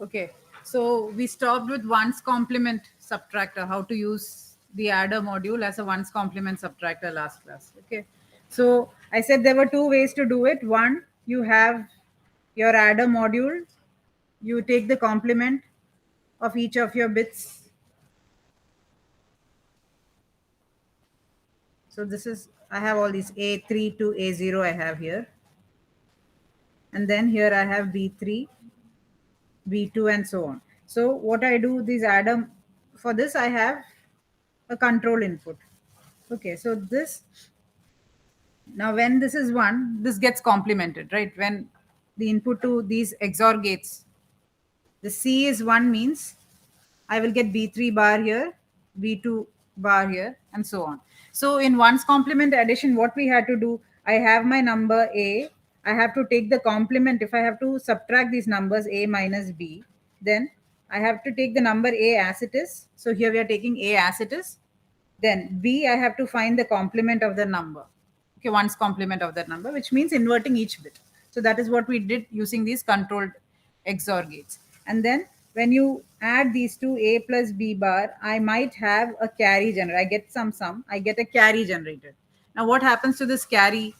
Okay, so we stopped with ones complement subtractor, how to use the adder module as a ones complement subtractor last class. Okay, so I said there were two ways to do it. One, you have your adder module, you take the complement of each of your bits. So this is, I have all these A3 to A0 I have here. And then here I have B3, B2 and so on. So what I do, these adder, for this I have a control input. Okay, so this, now when this is 1, this gets complemented, right? When the input to these XOR gates, the C is 1 means I will get B3 bar here, B2 bar here, and so on. So in ones complement addition, what we had to do, I have my number A, I have to take the complement. If I have to subtract these numbers A minus B, then I have to take the number A as it is. So here we are taking A as it is. Then B, I have to find the complement of the number. Okay, one's complement of that number, which means inverting each bit. So that is what we did using these controlled XOR gates. And then when you add these two, A plus B bar, I might have a carry generated. I get some sum, I get a carry generated. Now what happens to this carry?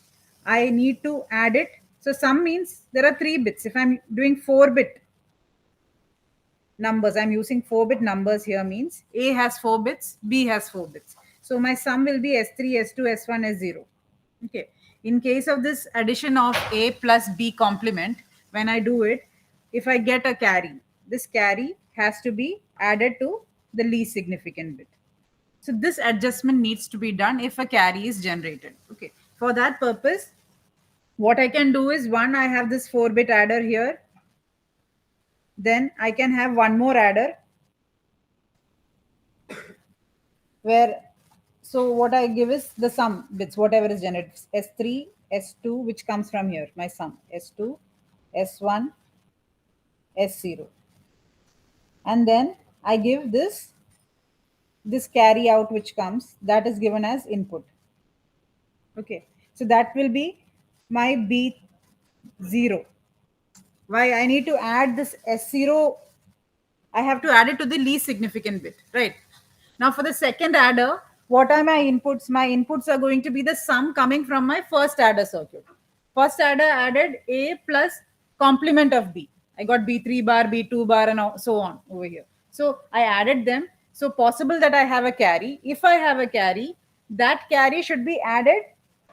I need to add it. So sum means there are 3 bits. If I'm doing 4-bit numbers, I'm using 4-bit numbers here, means A has 4 bits, B has 4 bits. So my sum will be S3, S2, S1, S0. Okay. In case of this addition of A plus B complement, when I do it, if I get a carry, this carry has to be added to the least significant bit. So this adjustment needs to be done if a carry is generated. Okay. For that purpose, what I can do is, one, I have this 4-bit adder here. Then I can have one more adder where, so what I give is the sum bits, whatever is generated, S3, S2, which comes from here, my sum, S2, S1, S0. And then I give this carry out which comes, that is given as input. Okay, so that will be my B0. Why I need to add this S0, I have to add it to the least significant bit, right? Now for the second adder, what are my inputs? My inputs are going to be the sum coming from my first adder circuit. First adder added A plus complement of B. I got B3 bar, B2 bar, and so on over here. So I added them. So possible that I have a carry. If I have a carry, that carry should be added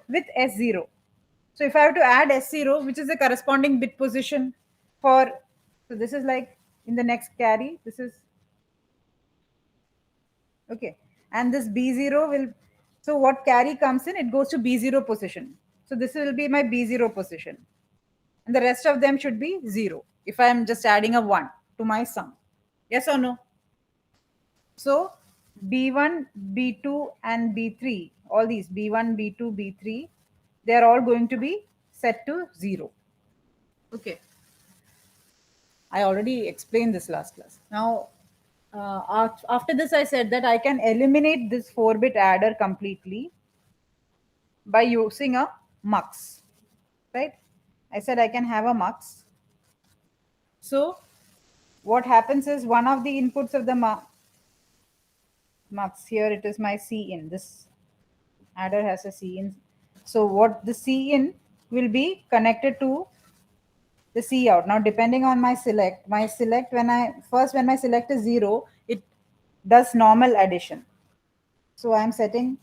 with S0. So if I have to add S0, which is the corresponding bit position for, so this is like in the next carry, this is, okay. And this B0 will, so what carry comes in, it goes to B0 position. So this will be my B0 position. And the rest of them should be 0 if I am just adding a 1 to my sum. Yes or no? So B1, B2 and B3, all these B1, B2, B3, they are all going to be set to 0. Okay. I already explained this last class. Now, after this, I said that I can eliminate this 4-bit adder completely by using a mux, right? I said I can have a mux. So what happens is, one of the inputs of the mux, here it is my C in, this adder has a C in. So what the C in will be connected to the C out. Now depending on my select, when my select is 0, it does normal addition. So I am setting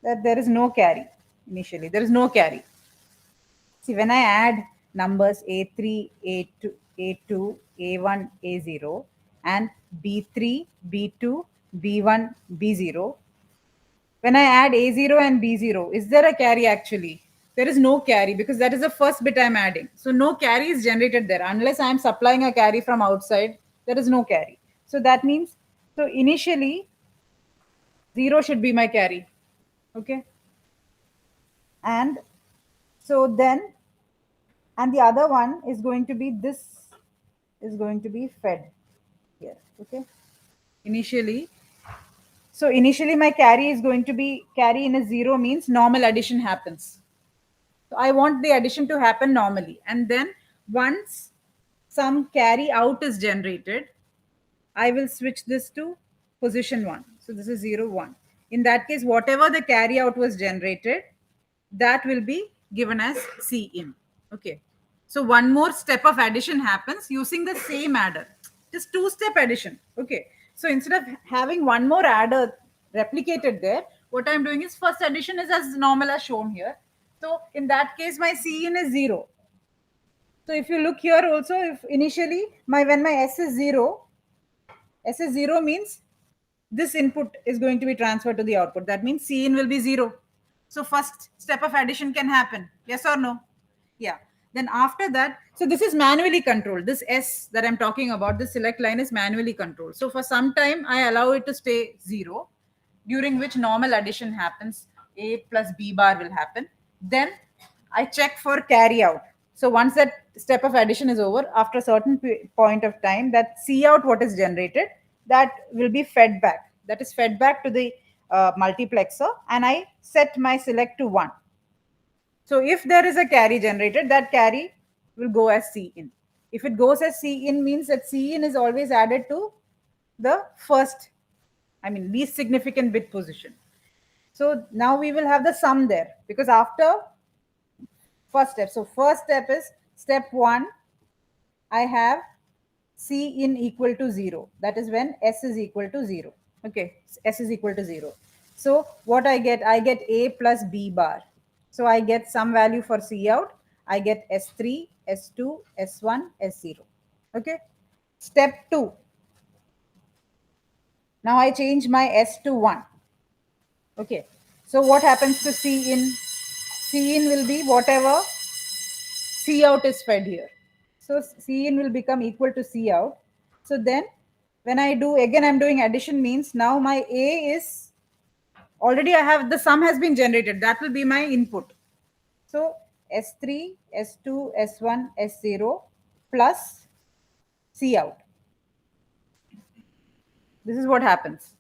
that there is no carry initially. There is no carry. See, when I add numbers A3, A2, A2, A1, A0 and B3, B2, B1, B0, when I add A0 and B0, is there a carry actually? There is no carry because that is the first bit I'm adding. So no carry is generated there. Unless I'm supplying a carry from outside, there is no carry. So that means, so initially 0 should be my carry. Okay. And so then, and the other one is going to be, this is going to be fed here. Okay. Initially, so initially my carry is going to be, carry in a 0 means normal addition happens. So I want the addition to happen normally. And then once some carry out is generated, I will switch this to position 1. So this is 0, 1. In that case, whatever the carry out was generated, that will be given as C in. Okay. So one more step of addition happens using the same adder. Just two-step addition. Okay. So instead of having one more adder replicated there, what I'm doing is first addition is as normal as shown here. So in that case, my C in is 0. So if you look here also, if initially when my S is 0 means this input is going to be transferred to the output. That means C in will be 0. So first step of addition can happen. Yes or no? Yeah. Then after that, so this is manually controlled. This S that I'm talking about, this select line is manually controlled. So for some time, I allow it to stay 0, during which normal addition happens. A plus B bar will happen. Then I check for carry out. So once that step of addition is over, after a certain point of time, that C out what is generated, that will be fed back. That is fed back to the multiplexer, and I set my select to 1. So if there is a carry generated, that carry will go as C in. If it goes as C in, means that C in is always added to the first, least significant bit position. So now we will have the sum there, because after first step. So first step is step 1. I have C in equal to 0. That is when S is equal to 0. Okay, S is equal to 0. So what I get A plus B bar. So I get some value for C out. I get S3, S2, S1, S0. Okay. Step 2. Now I change my S to 1. Okay. So what happens to C in? C in will be whatever C out is fed here. So C in will become equal to C out. So then when I do, again I'm doing addition, means now my A is already, I have the sum has been generated. That will be my input. So S3, S2, S1, S0 plus C out. This is what happens.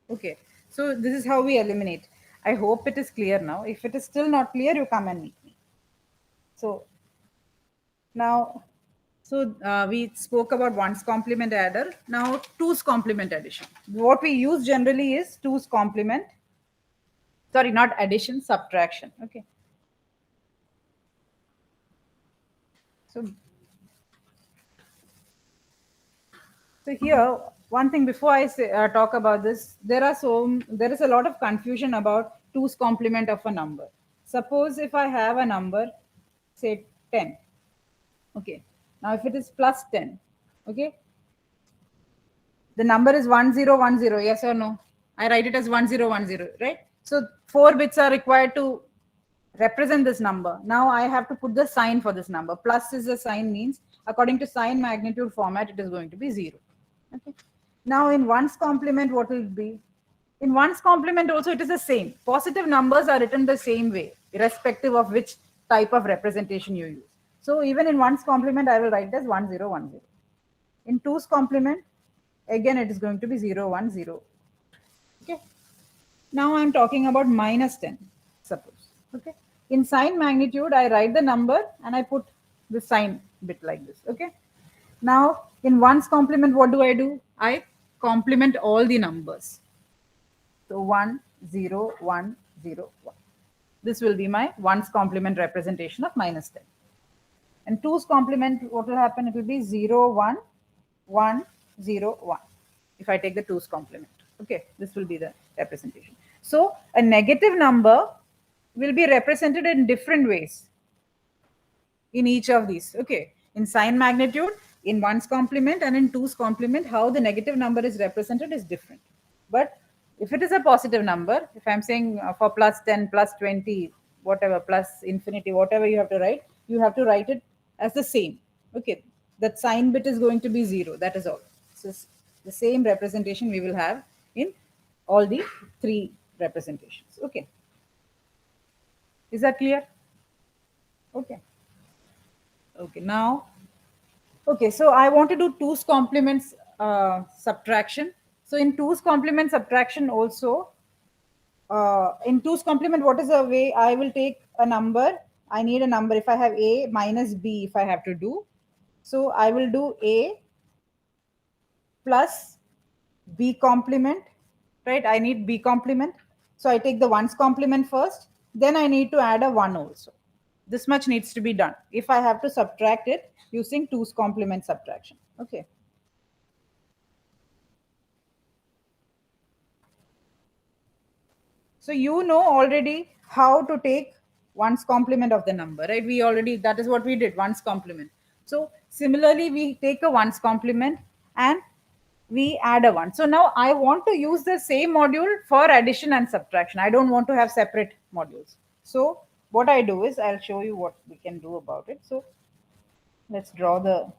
Okay. So this is how we eliminate. I hope it is clear now. If it is still not clear, you come and meet me. So now, we spoke about one's complement adder. Now two's complement addition. What we use generally is two's complement. Sorry, not addition, subtraction. Okay. So, so here, one thing before I talk about this, there is a lot of confusion about two's complement of a number. Suppose if I have a number, say 10. Okay. Now if it is plus 10, okay, the number is 1010, yes or no? I write it as 1010, right? So 4 bits are required to represent this number. Now I have to put the sign for this number. Plus is the sign, means according to sign magnitude format, it is going to be 0. Okay. Now in one's complement, what will it be? In one's complement also it is the same. Positive numbers are written the same way, irrespective of which type of representation you use. So even in one's complement, I will write it as 1010. In two's complement, again it is going to be 010. Okay. Now I'm talking about minus 10, suppose. Okay. In sign magnitude, I write the number and I put the sign bit like this. Okay. Now in one's complement, what do? I complement all the numbers. So 1, 0, 1, 0, 1. This will be my one's complement representation of minus 10. And two's complement, what will happen? It will be 0, 1, 1, 0, 1. If I take the two's complement. Okay, this will be the representation. So a negative number will be represented in different ways in each of these. Okay, in sign magnitude, in one's complement, and in two's complement, how the negative number is represented is different. But if it is a positive number, if I'm saying for plus 10, plus 20, whatever, plus infinity, whatever you have to write it as the same. Okay, that sign bit is going to be 0. That is all. So the same representation we will have in all the 3 representations. Okay. Is that clear? Okay. Okay, now, okay, so I want to do two's complements subtraction. So in two's complement subtraction also, in two's complement, what is the way I will take a number? I need a number. If I have A minus B, if I have to do, So I will do A plus B complement, right? I need B complement. So I take the ones complement first, then I need to add a 1 also. This much needs to be done if I have to subtract it using 2's complement subtraction. Okay. So you know already how to take one's complement of the number, right? We already, that is what we did, one's complement. So similarly, we take a one's complement and we add a 1. So now I want to use the same module for addition and subtraction. I don't want to have separate modules. So what I do is I'll show you what we can do about it. So let's draw the.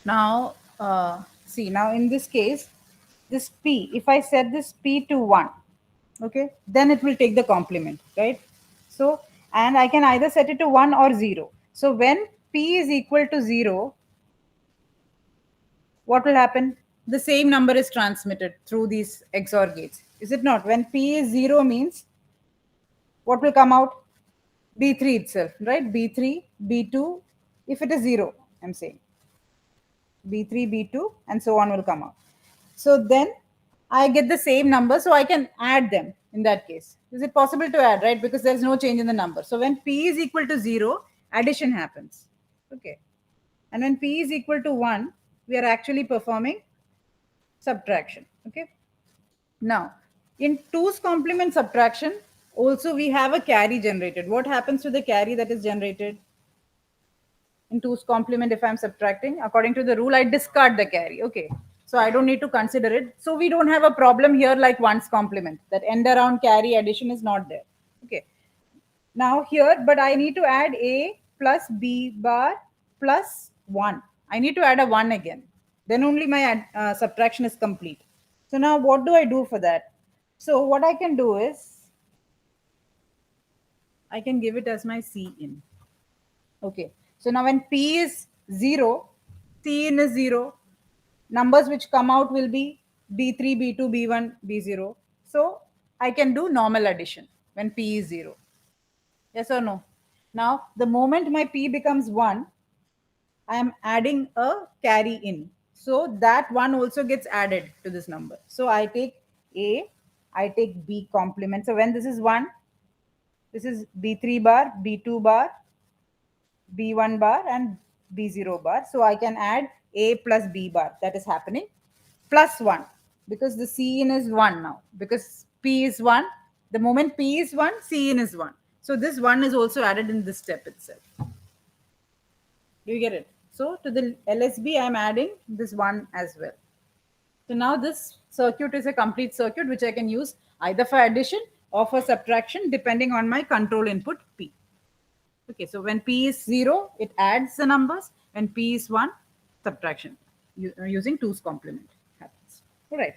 Now, see, now in this case, this P, if I set this P to 1, okay, then it will take the complement, right? So, and I can either set it to 1 or 0. So when P is equal to 0, what will happen? The same number is transmitted through these XOR gates. Is it not? When P is 0 means what will come out? B3 itself, right? B3, B2, if it is 0, I'm saying. B3, B2, and so on will come out. So then I get the same number, so I can add them in that case. Is it possible to add, right? Because there's no change in the number. So when P is equal to 0, addition happens. Okay. And when P is equal to 1, we are actually performing subtraction. Okay. Now, in 2's complement subtraction, also we have a carry generated. What happens to the carry that is generated? In 2's complement, if I'm subtracting, according to the rule, I discard the carry. Okay. So I don't need to consider it. So we don't have a problem here like 1's complement. That end around carry addition is not there. Okay. Now here, but I need to add A plus B bar plus 1. I need to add a 1 again. Then only my subtraction is complete. So now what do I do for that? So what I can do is I can give it as my C in. Okay. So now when P is 0, C in is 0. Numbers which come out will be B3, B2, B1, B0. So I can do normal addition when P is 0. Yes or no? Now, the moment my P becomes 1, I am adding a carry in. So that 1 also gets added to this number. So I take A, I take B complement. So when this is 1, this is B3 bar, B2 bar, B1 bar and B0 bar. So I can add A plus B bar. That is happening. Plus 1 because the C in is 1 now. Because P is 1. The moment P is 1, C in is 1. So this 1 is also added in this step itself. Do you get it? So to the LSB, I'm adding this 1 as well. So now this circuit is a complete circuit which I can use either for addition or for subtraction depending on my control input P. Okay, so when P is 0, it adds the numbers. When P is 1, subtraction. using 2's complement happens. All right.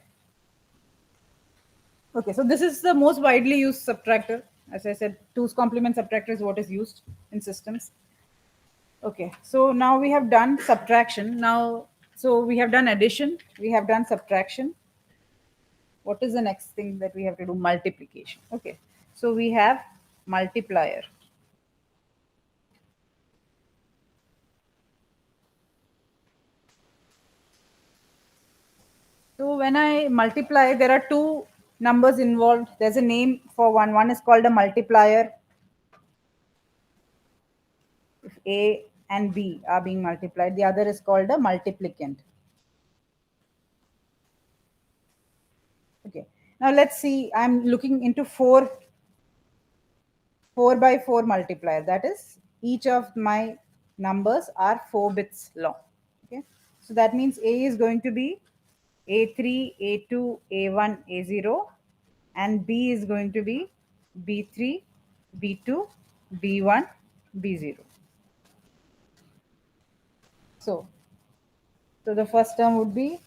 Okay, so this is the most widely used subtractor. As I said, 2's complement subtractor is what is used in systems. Okay, so now we have done subtraction. Now, so we have done addition, we have done subtraction. What is the next thing that we have to do? Multiplication. Okay, so we have multiplier. So when I multiply, there are two numbers involved. There's a name for one. One is called a multiplier. If A and B are being multiplied, the other is called a multiplicand. Okay. Now let's see. I'm looking into 4 by 4 multiplier. That is, each of my numbers are 4 bits long. Okay. So that means A is going to be A3, A2, A1, A0, and B is going to be B3, B2, B1, B0. So, so the first term would be,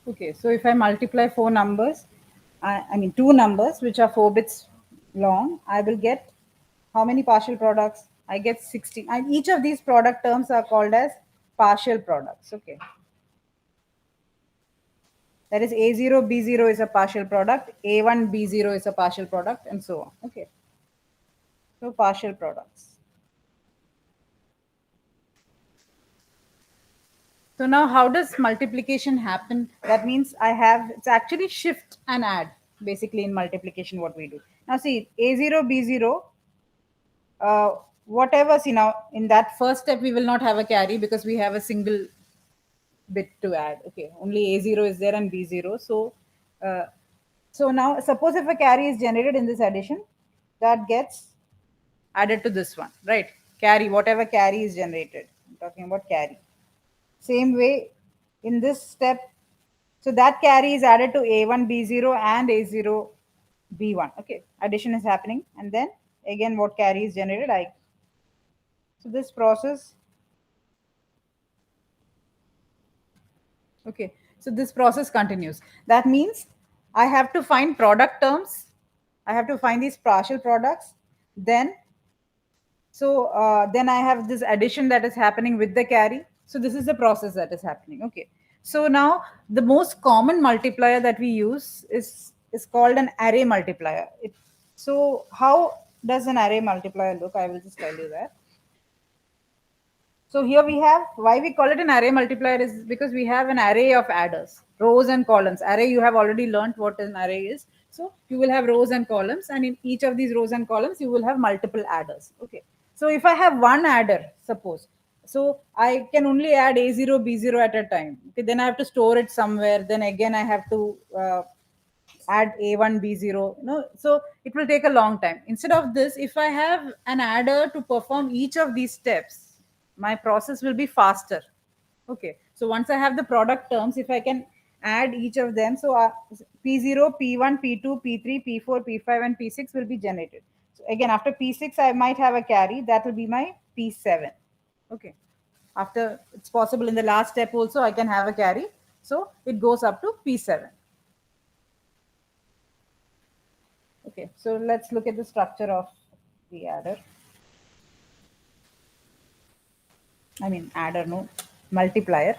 okay, so if I multiply four numbers, I mean two numbers which are 4 bits long, I will get how many partial products? I get 16. And each of these product terms are called as partial products. Okay. That is A0, B0 is a partial product, A1, B0 is a partial product, and so on. Okay. So partial products. So now how does multiplication happen? That means I have, it's actually shift and add basically in multiplication what we do. Now see, A0, B0, whatever, see now in that first step we will not have a carry because we have a single bit to add. Okay, only A0 is there and B0. So, so now suppose if a carry is generated in this addition, that gets added to this one, right? Carry, whatever carry is generated. I'm talking about carry. Same way in this step, so that carry is added to A1, B0 and A0, B1. Okay, addition is happening. And then again, what carry is generated, so this process, okay, so this process continues. That means I have to find product terms. I have to find these partial products. Then, so then I have this addition that is happening with the carry. So this is the process that is happening. Okay. So now the most common multiplier that we use is called an array multiplier. So how does an array multiplier look? I will just tell you that. So here we have, why we call it an array multiplier is because we have an array of adders, rows and columns. Array, you have already learned what an array is. So you will have rows and columns, and in each of these rows and columns, you will have multiple adders. Okay. So if I have one adder, suppose, so I can only add A0, B0 at a time. Okay, then I have to store it somewhere. Then again, I have to add A1, B0. So it will take a long time. Instead of this, if I have an adder to perform each of these steps, my process will be faster. Okay. So once I have the product terms, if I can add each of them. So P0, P1, P2, P3, P4, P5, and P6 will be generated. So again, after P6, I might have a carry. That will be my P7. Okay. After it's possible in the last step also, I can have a carry. So it goes up to P7. Okay. So let's look at the structure of the adder. I mean, adder, no, multiplier.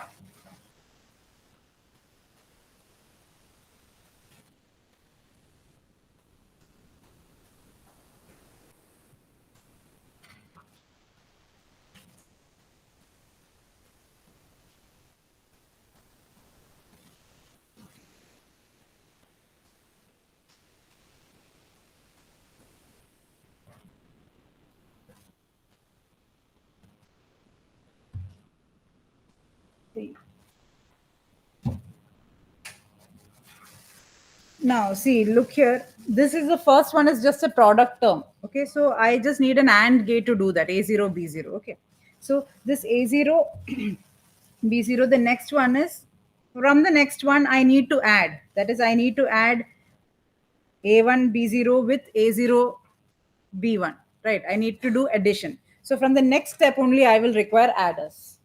Now, see, look here. This is the first one is just a product term. Okay, so I just need an AND gate to do that. A0, B0. Okay, so this A0, B0. The next one is from the next one I need to add. That is, I need to add A1, B0 with A0, B1. Right? I need to do addition. So from the next step only, I will require adders.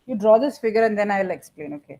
You draw this figure and then I will explain. Okay.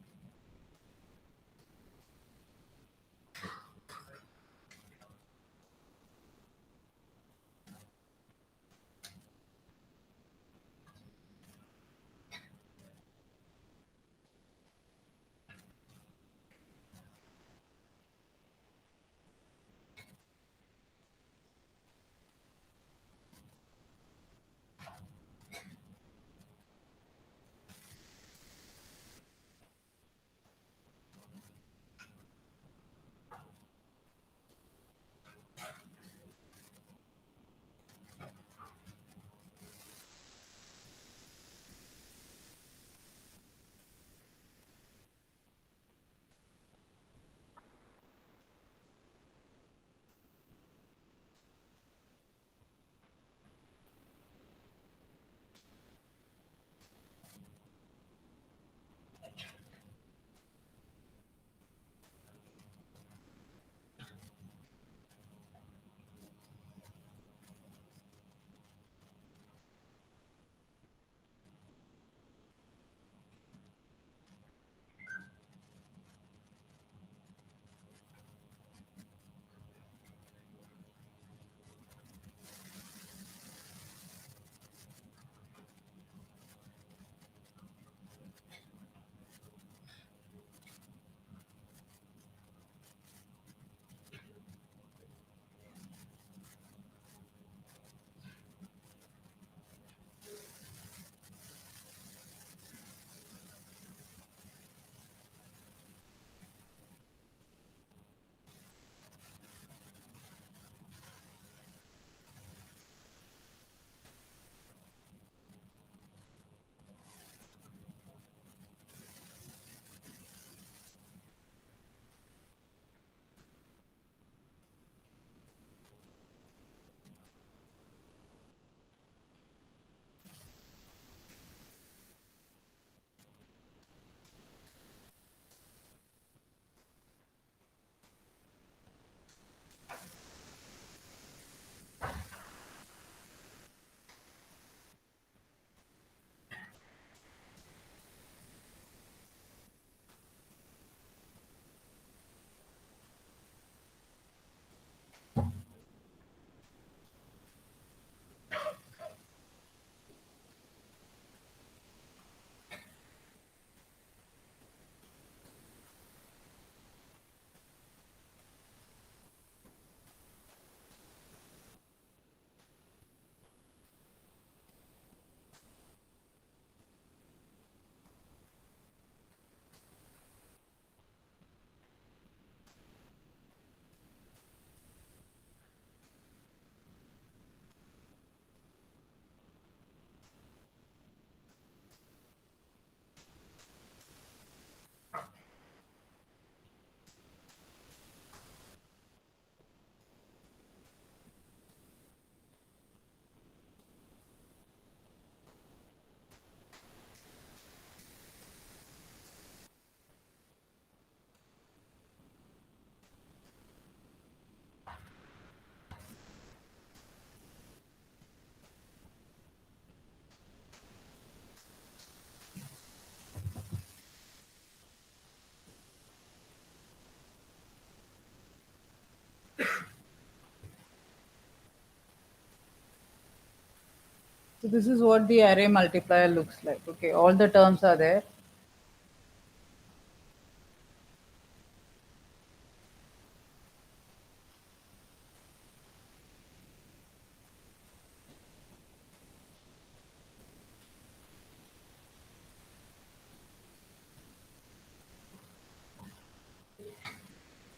So this is what the array multiplier looks like. Okay, all the terms are there.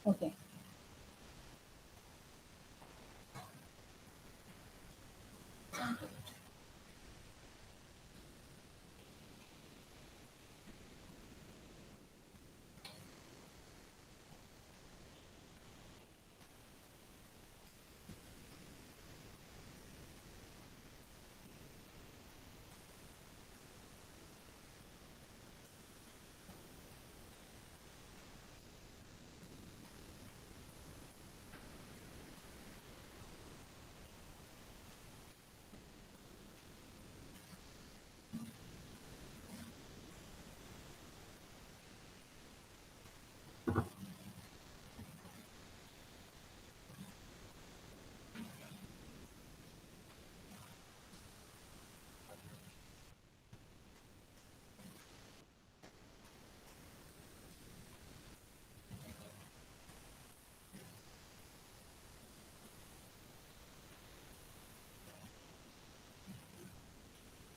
Okay.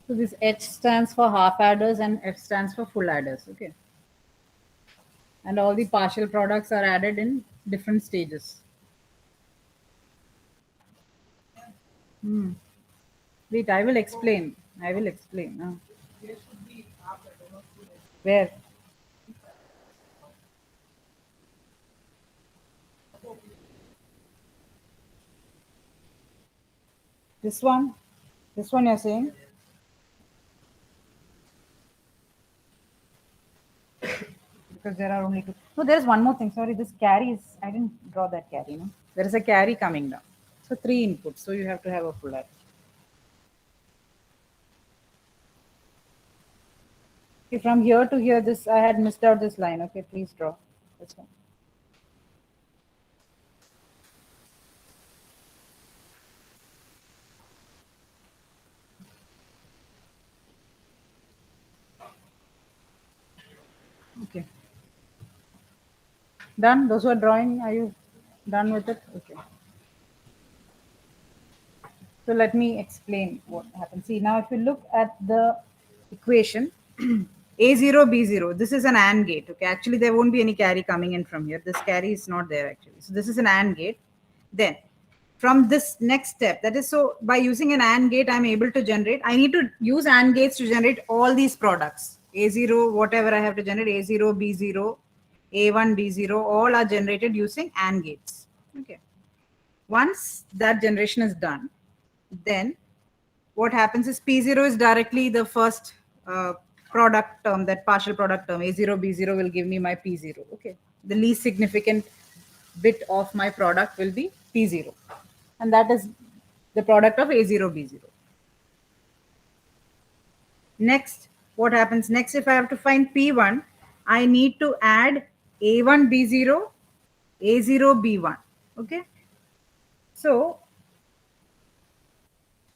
So this H stands for half adders and F stands for full adders. Okay. And all the partial products are added in different stages. Wait, I will explain. I will explain. Where? This one? This one you're saying? Because there are only two. No, there is one more thing. Sorry, this carry is, I didn't draw that carry. No, there is a carry coming down. So three inputs. So you have to have a full add. Okay, from here to here, this I had missed out this line. Okay, please draw. This one. Okay. Done. Those who are drawing, are you done with it? Okay. So let me explain what happens. See, now if you look at the equation, A0, B0, this is an AND gate. Okay, actually there won't be any carry coming in from here. This carry is not there actually. So this is an AND gate. Then from this next step, that is, so by using an AND gate, I'm able to generate, I need to use AND gates to generate all these products. A0, whatever I have to generate, A0, B0, A1, B0, all are generated using AND gates. Okay. Once that generation is done, then what happens is P0 is directly the first product term, that partial product term. A0, B0 will give me my P0. Okay. The least significant bit of my product will be P0. And that is the product of A0, B0. Next, what happens next? If I have to find P1, I need to add A1, B0, A0, B1. Okay. So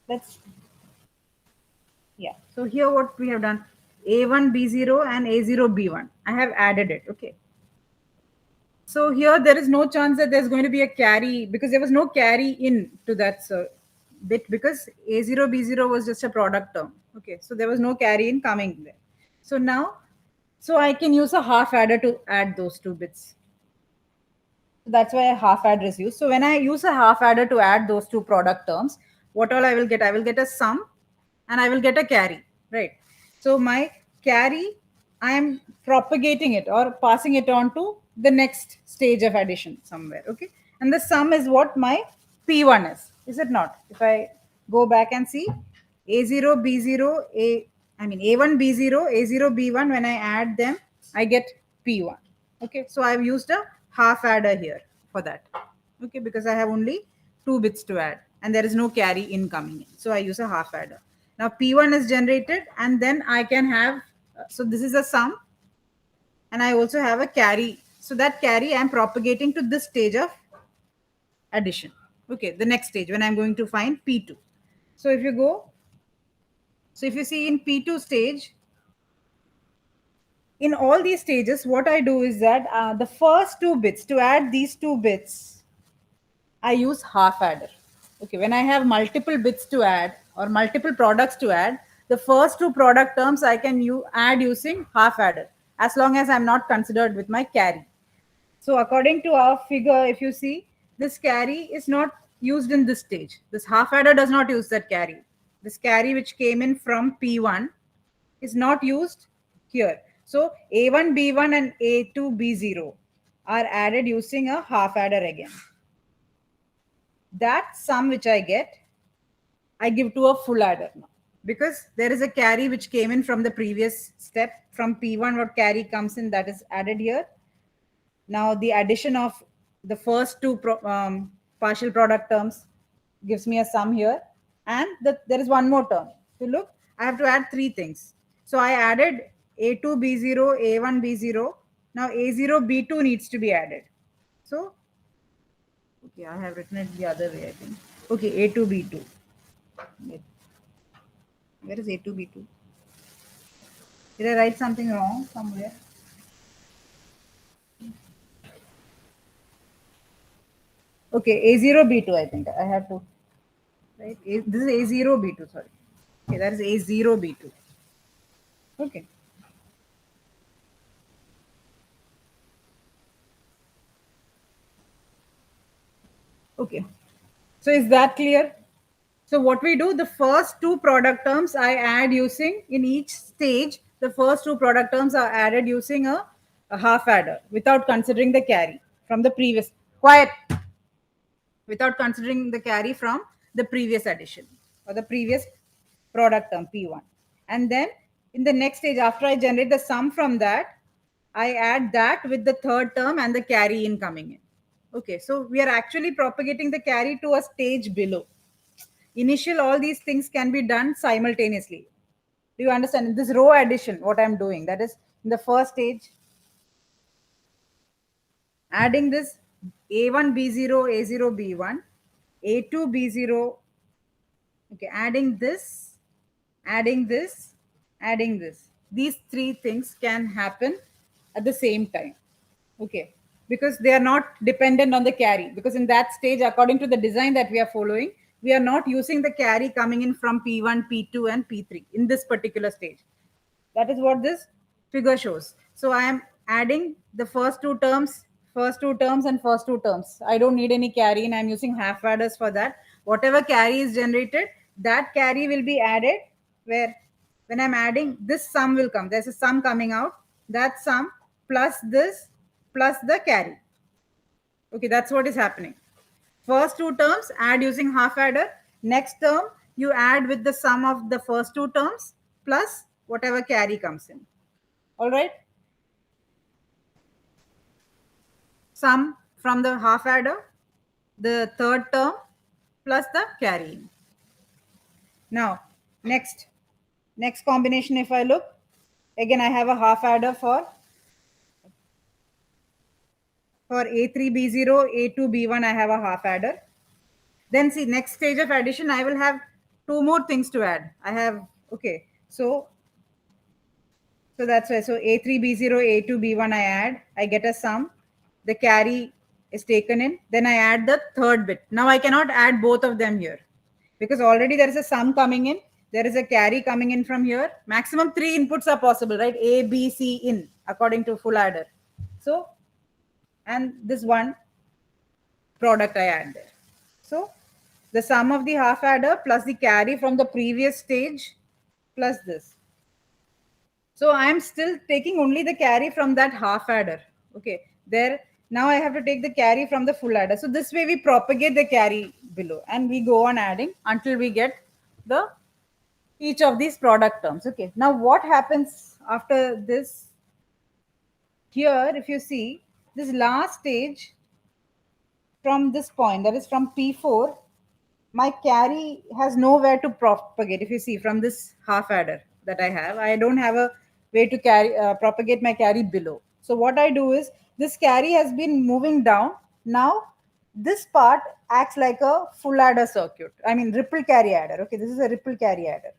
let's Yeah. So here what we have done, A1, B0 and A0, B1. I have added it. Okay. So here there is no chance that there's going to be a carry because there was no carry in to that bit because A0, B0 was just a product term. Okay. So there was no carry in coming there. So now, so I can use a half adder to add those two bits. That's why a half adder is used. So when I use a half adder to add those two product terms, what all I will get a sum and I will get a carry, right? So my carry, I am propagating it or passing it on to the next stage of addition somewhere, okay? And the sum is what my P1 is it not? If I go back and see A0, B0, I mean A1, B0, A0, B1, when I add them, I get P1. Okay, so I've used a half adder here for that. Okay, because I have only two bits to add and there is no carry in coming in. So I use a half adder. Now P1 is generated and then I can have, so this is a sum and I also have a carry. So that carry I'm propagating to this stage of addition. Okay, the next stage when I'm going to find P2. So if you go So if you see in P2 stage, in all these stages, what I do is that the first two bits, to add these two bits, I use half adder. Okay, when I have multiple bits to add or multiple products to add, the first two product terms I can add using half adder as long as I'm not considered with my carry. So according to our figure, if you see, this carry is not used in this stage. This half adder does not use that carry. This carry which came in from P1 is not used here. So A1, B1 and A2, B0 are added using a half adder again. That sum which I get, I give to a full adder now. Because there is a carry which came in from the previous step. From P1, what carry comes in, that is added here. Now the addition of the first two partial product terms gives me a sum here. And there is one more term. So look, I have to add three things. So I added A2, B0, A1, B0. Now A0, B2 needs to be added. So, okay, I have written it the other way, I think. Okay, A2, B2. Where is A2, B2? Did I write something wrong somewhere? Okay, A0, B2, I think. I have to, right? This is A0, B2, sorry. Okay, that is A0, B2. Okay. Okay. So is that clear? So what we do, the first two product terms I add using in each stage, the first two product terms are added using a half adder without considering the carry from the previous, quiet, without considering the carry from the previous addition or the previous product term P1. And then in the next stage, after I generate the sum from that, I add that with the third term and the carry in coming in. Okay, so we are actually propagating the carry to a stage below. Initial, all these things can be done simultaneously. Do you understand? This row addition, what I'm doing, that is in the first stage, adding this A1, B0, A0, B1, A2, B0, okay, adding this, adding this, adding this. These three things can happen at the same time. Okay, because they are not dependent on the carry. Because in that stage, according to the design that we are following, we are not using the carry coming in from P1, P2, and P3 in this particular stage. That is what this figure shows. So I am adding the first two terms, first two terms, and first two terms. I don't need any carry, and I'm using half adders for that. Whatever carry is generated, that carry will be added where when I'm adding, this sum will come. There's a sum coming out. That sum plus this plus the carry. Okay, that's what is happening. First two terms add using half adder. Next term you add with the sum of the first two terms plus whatever carry comes in. All right. Sum from the half adder, the third term plus the carry. Now next combination, if I look, again I have a half adder for A3B0, A2B1 I have a half adder. Then see, next stage of addition, I will have two more things to add. I have, okay, so that's why. So A3B0, A2B1 I add, I get a sum. The carry is taken in. Then I add the third bit. Now I cannot add both of them here because already there is a sum coming in. There is a carry coming in from here. Maximum three inputs are possible, right? A, B, C in according to full adder. So, and this one product I add there. So the sum of the half adder plus the carry from the previous stage plus this. So I am still taking only the carry from that half adder. Okay, there now I have to take the carry from the full adder. So this way we propagate the carry below and we go on adding until we get the each of these product terms. Okay, now what happens after this? Here, if you see this last stage from this point, that is from P4, my carry has nowhere to propagate. If you see from this half adder that I have, I don't have a way to carry propagate my carry below. So what I do is this carry has been moving down. Now this part acts like a full adder circuit. I mean ripple carry adder. Okay, this is a ripple carry adder.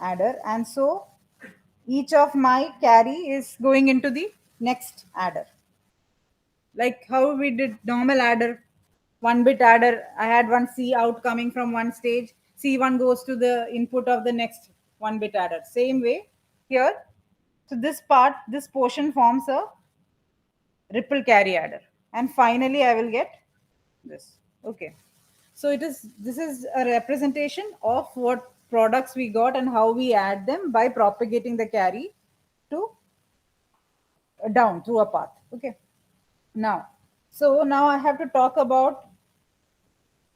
adder, and so each of my carry is going into the next adder, like how we did normal adder. One bit adder, I had one C out coming from one stage, C1 goes to the input of the next one bit adder. Same way here. So this part, this portion forms a ripple carry adder, and finally I will get this. Okay, so it is, this is a representation of what products we got and how we add them by propagating the carry to down through a path. Okay, now, so now I have to talk about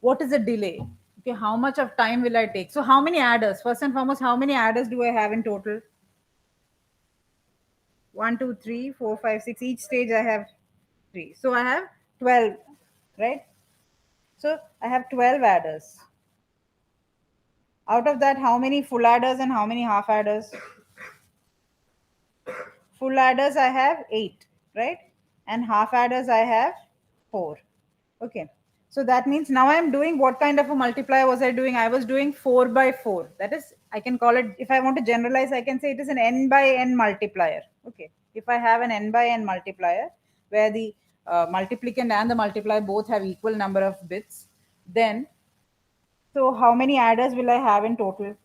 what is the delay. Okay, how much of time will I take? So how many adders, first and foremost, how many adders do I have in total? 1 2 3 4 5 6, each stage I have 3, so I have 12, right? So I have 12 adders. Out of that, how many full adders and how many half adders? Full adders I have 8, right? And half adders I have 4. Okay. So that means now I am doing what kind of a multiplier was I doing? I was doing 4 by 4. That is, I can call it, if I want to generalize, I can say it is an n by n multiplier. Okay. If I have an n by n multiplier where the multiplicand and the multiplier both have equal number of bits, then so how many adders will I have in total?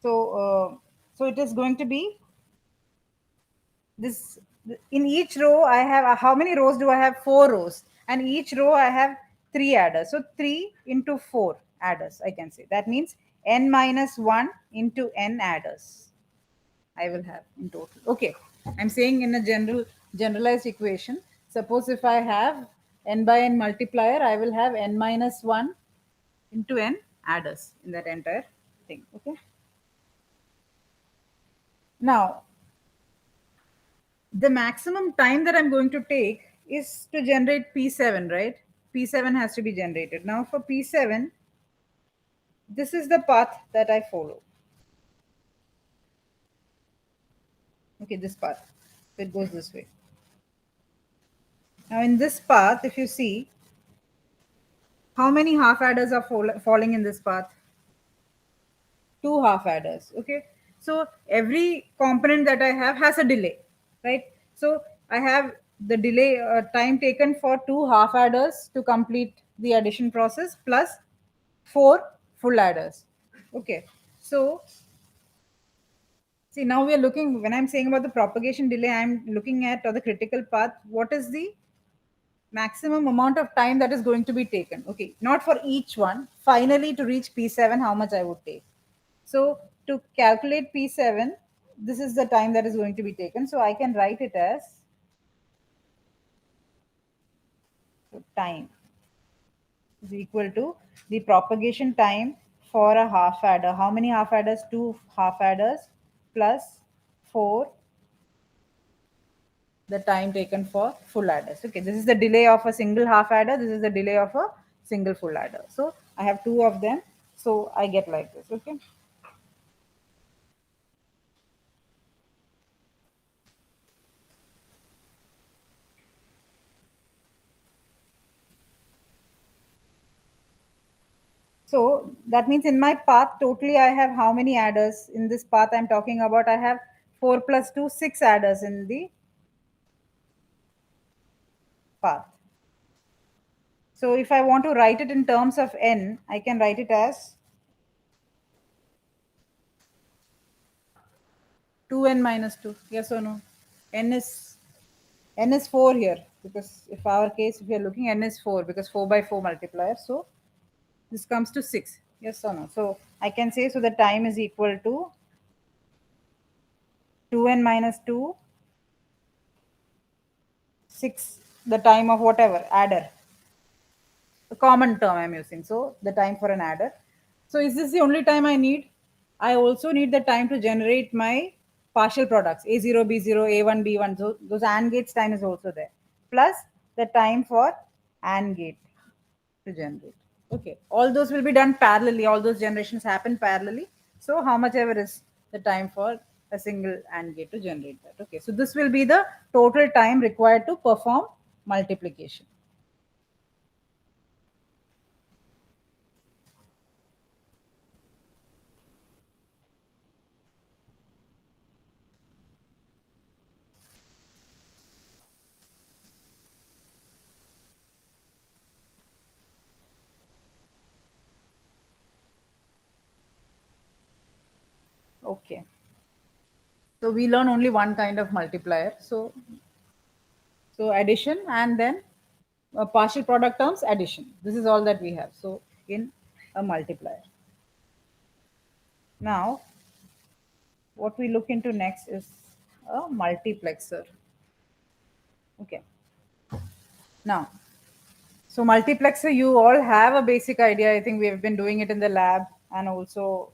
So it is going to be this. In each row I have, how many rows do I have? 4 rows, and each row I have 3 adders, so 3 into 4 adders, I can say. That means n minus 1 into n adders I will have in total. Okay, I'm saying in a generalized equation, suppose if I have n by n multiplier, I will have n minus 1 into n adders in that entire thing. Okay, now the maximum time that I'm going to take is to generate P7, right? P7 has to be generated. Now for P7, this is the path that I follow. Okay, this path. So it goes this way. Now in this path, if you see, how many half adders are falling in this path? 2 half adders. Okay, so every component that I have has a delay, right? So I have the delay time taken for 2 half adders to complete the addition process plus 4 full adders. Okay, so see, now we are looking, when I'm saying about the propagation delay, I'm looking at, or the critical path, what is the maximum amount of time that is going to be taken. Okay, not for each one, finally to reach P7, how much I would take. So to calculate P7, this is the time that is going to be taken. So I can write it as, so time is equal to the propagation time for a half adder. How many half adders? 2 half adders plus 4 the time taken for full adders. Okay, this is the delay of a single half adder. This is the delay of a single full adder. So I have 2 of them. So I get like this. Okay. So that means in my path, totally I have how many adders in this path I'm talking about? I have 4 plus 2, 6 adders in the path. So if I want to write it in terms of n, I can write it as 2n minus 2. Yes or no? n is n is 4 here, because if our case, if we are looking, n is 4 because 4 by 4 multiplier. So this comes to 6. Yes or no? So I can say, so the time is equal to 2n minus 2, 6, the time of whatever adder, the common term I'm using. So the time for an adder. So is this the only time I need? I also need the time to generate my partial products, A0, B0, A1, B1. So those AND gates time is also there. Plus the time for AND gate to generate. Okay, all those will be done parallelly. All those generations happen parallelly. So how much ever is the time for a single AND gate to generate that. Okay, so this will be the total time required to perform multiplication. Okay. So we learn only one kind of multiplier. So addition, and then partial product terms addition. This is all that we have. So in a multiplier. Now what we look into next is a multiplexer. Okay. Now, so multiplexer, you all have a basic idea. I think we have been doing it in the lab, and also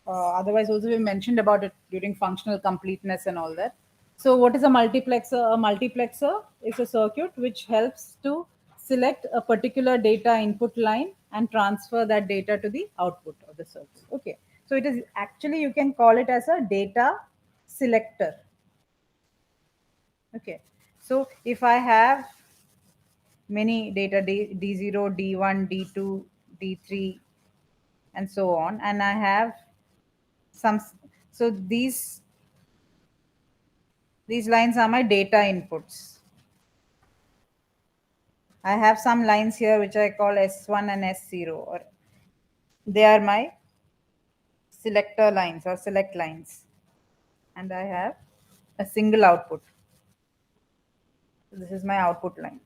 otherwise also we mentioned about it during functional completeness and all that. So what is a multiplexer? A multiplexer is a circuit which helps to select a particular data input line and transfer that data to the output of the circuit. Okay. So it is actually, you can call it as a data selector. Okay. So if I have many data D0, D1, D2, D3, and so on, and I have some, so these lines are my data inputs. I have some lines here which I call S1 and S0, or they are my selector lines or select lines, and I have a single output. So this is my output line.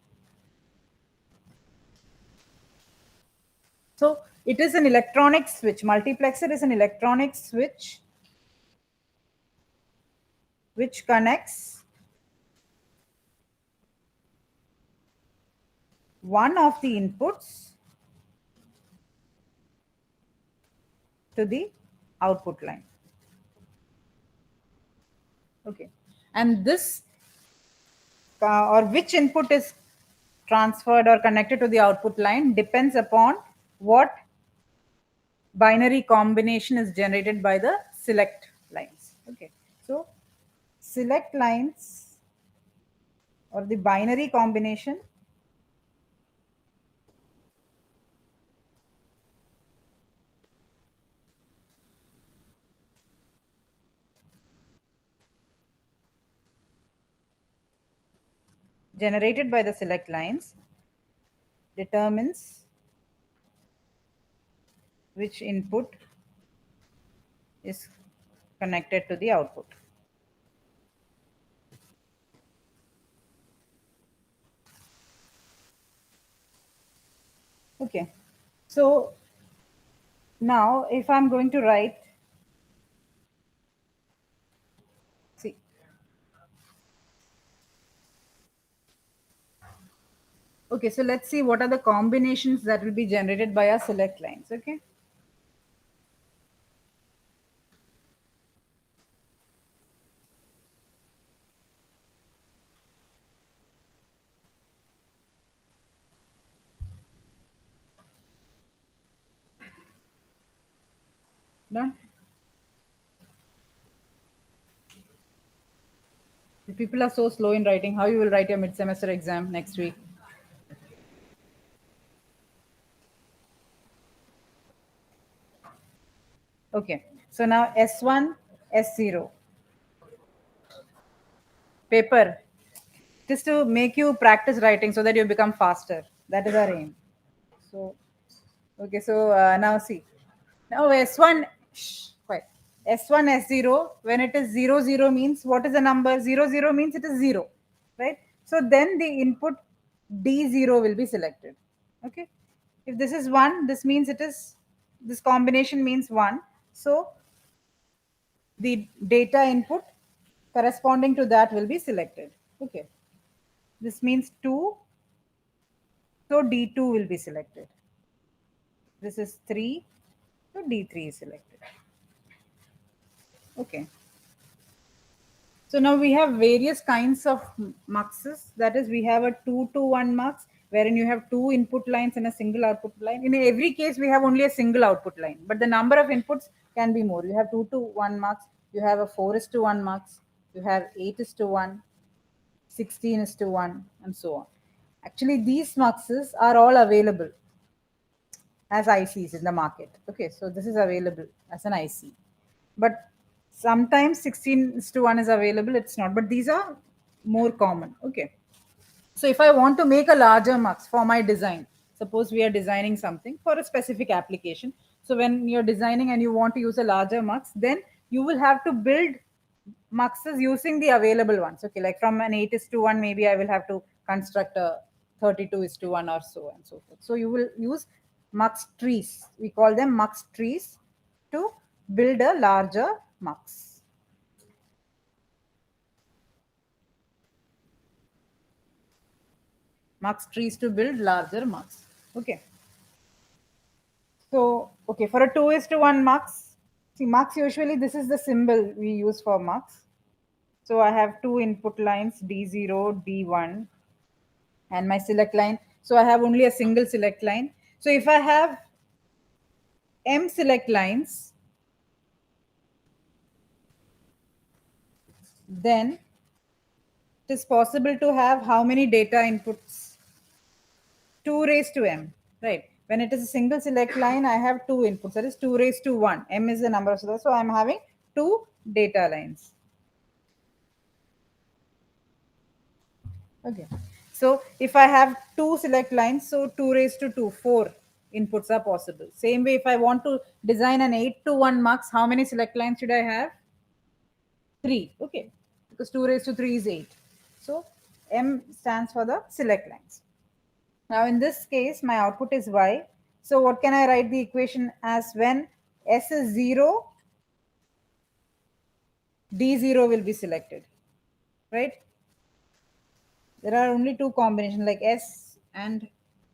So it is an electronic switch. Multiplexer is an electronic switch which connects one of the inputs to the output line. Okay. And this or which input is transferred or connected to the output line depends upon what binary combination is generated by the select lines. Okay. So select lines or the binary combination generated by the select lines determines which input is connected to the output. Okay. So now if I'm going to write, see, okay, so let's see what are the combinations that will be generated by our select lines. Okay. Done. The people are so slow in writing. How you will write your mid-semester exam next week? Okay. So now S1, S0. Paper. Just to make you practice writing so that you become faster. That is our aim. So, okay. So now see. Now S1, quiet. S1, S0, when it is 0, 0 means what is the number? 0, 0 means it is 0, right? So then the input D0 will be selected. Okay. If this is 1, this means it is, this combination means 1. So the data input corresponding to that will be selected. Okay. This means 2, so D2 will be selected. This is 3, so D3 is selected. Okay. So now we have various kinds of muxes. That is, we have a 2 to 1 mux, wherein you have two input lines and a single output line. In every case, we have only a single output line, but the number of inputs can be more. You have 2 to 1 mux, you have a 4 is to 1 mux, you have 8 is to 1, 16 is to 1, and so on. Actually, these muxes are all available as ICs in the market. Okay, so this is available as an IC. But sometimes 16 is to 1 is available, it's not. But these are more common. Okay. So if I want to make a larger mux for my design, suppose we are designing something for a specific application. So when you're designing and you want to use a larger mux, then you will have to build muxes using the available ones. Okay, like from an 8 is to 1, maybe I will have to construct a 32 is to 1 or so and so forth. So you will use mux trees. We call them mux trees to build a larger mux. Mux trees to build larger mux. Okay. So, okay, for a 2 is to 1 mux, see, mux usually this is the symbol we use for mux. So I have two input lines D0, D1, and my select line. So I have only a single select line. So if I have M select lines, then it is possible to have how many data inputs? 2 raised to M, right? When it is a single select line, I have two inputs. That is 2 raised to 1. M is the number of select. So I'm having two data lines. Okay. So if I have two select lines, so 2 raised to 2, 4 inputs are possible. Same way, if I want to design an 8 to 1 mux, how many select lines should I have? 3. Okay. Because 2 raised to 3 is 8. So M stands for the select lines. Now in this case, my output is Y. So what can I write the equation as? When S is 0, D0 will be selected, right? There are only two combinations like S, and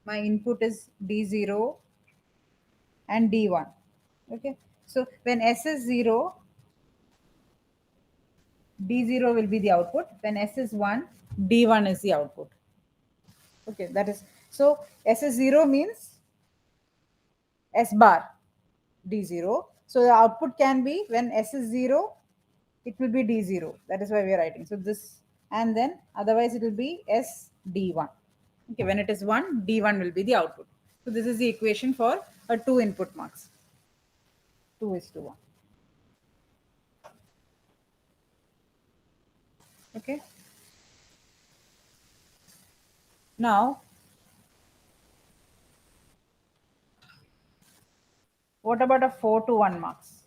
my input is D0 and D1. Okay. So when S is 0, D0 will be the output. When S is 1, D1 is the output. Okay, that is, so S is 0 means S bar D0. So the output can be, when S is 0, it will be D0. That is why we are writing. So this, and then otherwise it will be S D1. Okay, when it is 1, D1 will be the output. So this is the equation for a two input mux. 2 is to 1. Okay. Now, what about a 4 to 1 mux?